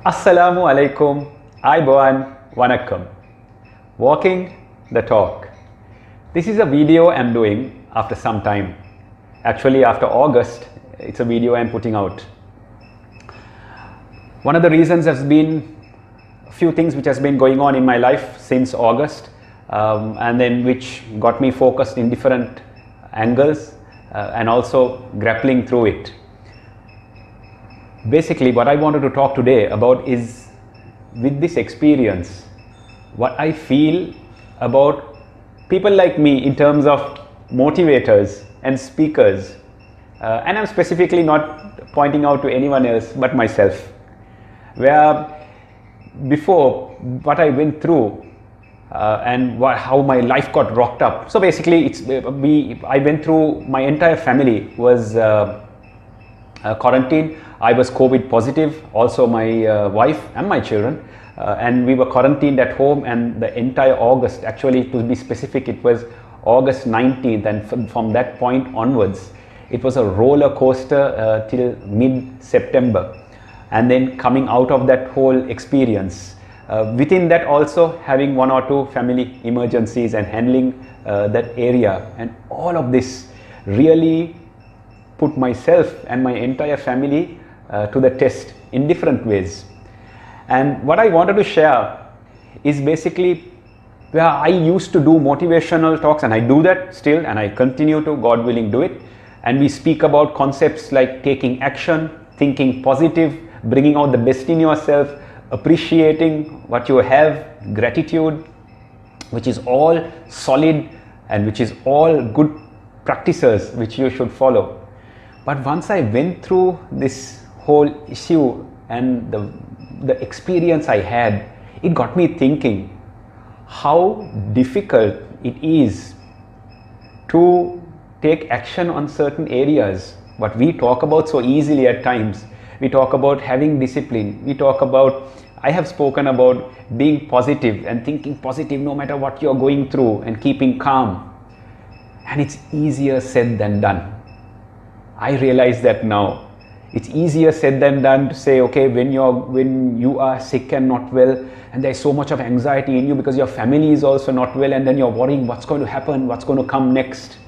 Assalamu alaikum, Aiboan, Vanakkam. Walking the talk. This is a video I'm doing after some time. Actually, after August, it's a video I'm putting out. One of the reasons has been a few things which has been going on in my life since August, and then which got me focused in different angles and also grappling through it. Basically, what I wanted to talk today about is, with this experience, what I feel about people like me in terms of motivators and speakers, and I'm specifically not pointing out to anyone else but myself, where before what I went through and how my life got rocked up. So basically, I went through, my entire family was quarantined. I was COVID positive, also my wife and my children, and we were quarantined at home, and the entire August, actually to be specific, it was August 19th, and from that point onwards, it was a roller coaster till mid-September. And then coming out of that whole experience, within that also having one or two family emergencies and handling that area, and all of this really put myself and my entire family to the test in different ways. And what I wanted to share is basically where I used to do motivational talks, and I do that still, and I continue to, God willing, do it. And we speak about concepts like taking action, thinking positive, bringing out the best in yourself, appreciating what you have, gratitude, which is all solid and which is all good practices which you should follow. But once I went through this whole issue and the experience I had, it got me thinking how difficult it is to take action on certain areas. What we talk about so easily at times. We talk about having discipline. We talk about, I have spoken about being positive and thinking positive no matter what you're going through and keeping calm. And it's easier said than done. I realize that now. It's easier said than done to say, okay, when you are sick and not well, and there's so much of anxiety in you because your family is also not well, and then you're worrying what's going to happen, what's going to come next.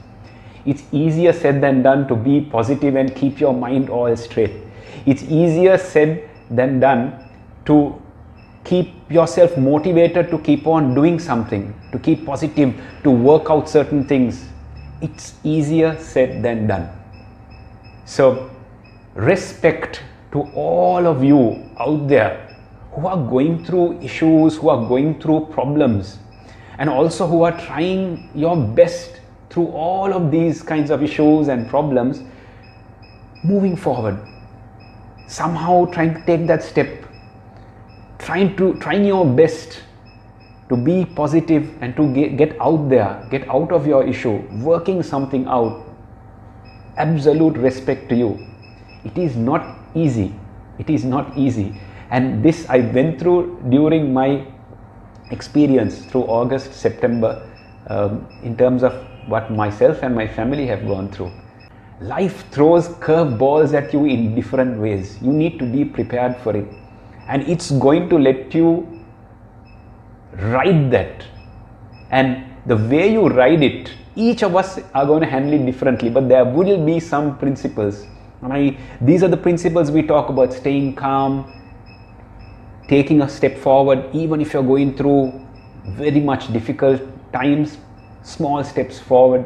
It's easier said than done to be positive and keep your mind all straight. It's easier said than done to keep yourself motivated to keep on doing something, to keep positive, to work out certain things. It's easier said than done. So, respect to all of you out there who are going through issues, who are going through problems, and also who are trying your best through all of these kinds of issues and problems, moving forward, somehow trying to take that step, trying your best to be positive and to get out there, get out of your issue, working something out. Absolute respect to you. It is not easy. It is not easy. And this I went through during my experience through August, September, in terms of what myself and my family have gone through. Life throws curveballs at you in different ways. You need to be prepared for it. And it's going to let you ride that. And the way you ride it, each of us are going to handle it differently, but there will be some principles. These are the principles we talk about: staying calm, taking a step forward, even if you're going through very much difficult times, small steps forward.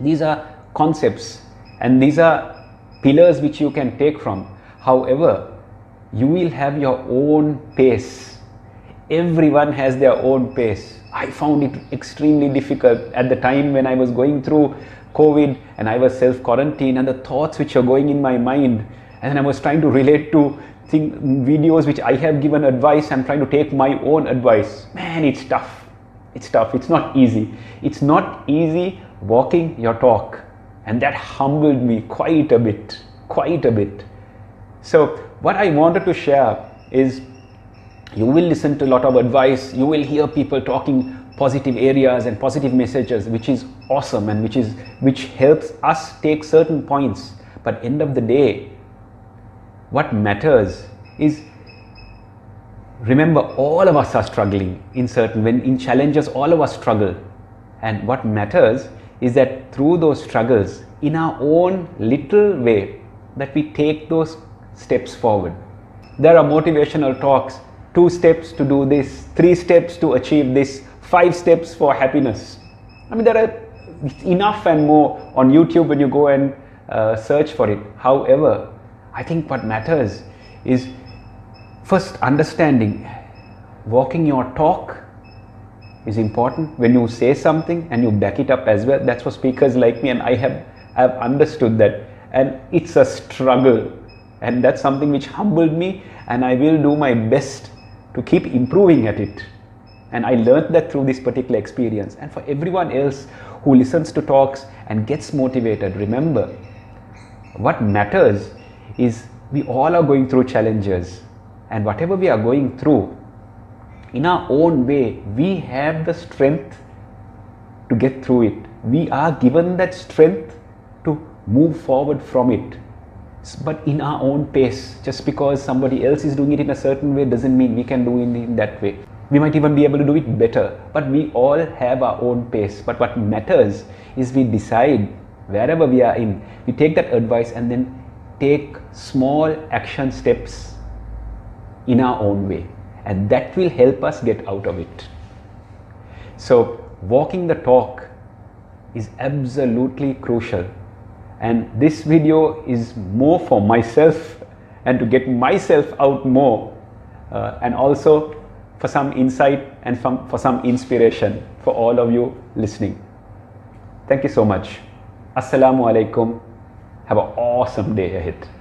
These are concepts and these are pillars which you can take from. However, you will have your own pace. Everyone has their own pace. I found it extremely difficult at the time when I was going through COVID and I was self-quarantined, and the thoughts which are going in my mind, and I was trying to relate to videos which I have given advice. I'm trying to take my own advice. Man, it's tough. It's tough. It's not easy. It's not easy walking your talk, and that humbled me quite a bit. So what I wanted to share is, you will listen to a lot of advice, you will hear people talking positive areas and positive messages, which is awesome and which helps us take certain points. But end of the day, what matters is remember, all of us are struggling in challenges, all of us struggle. And what matters is that through those struggles, in our own little way, that we take those steps forward. There are motivational talks, 2 steps to do this, 3 steps to achieve this, 5 steps for happiness. I mean, there are enough and more on YouTube when you go and search for it. However, I think what matters is first understanding, walking your talk is important. When you say something and you back it up as well, that's for speakers like me, and I have understood that, and it's a struggle, and that's something which humbled me, and I will do my best to keep improving at it. And I learned that through this particular experience. And for everyone else who listens to talks and gets motivated, remember, what matters is we all are going through challenges, and whatever we are going through, in our own way, we have the strength to get through it. We are given that strength to move forward from it, but in our own pace. Just because somebody else is doing it in a certain way doesn't mean we can do it in that way. We might even be able to do it better, but we all have our own pace. But what matters is we decide wherever we are in, we take that advice and then take small action steps in our own way, and that will help us get out of it. So walking the talk is absolutely crucial, and this video is more for myself and to get myself out more, and also for some insight and for some inspiration for all of you listening. Thank you so much. Assalamu alaikum. Have an awesome day ahead.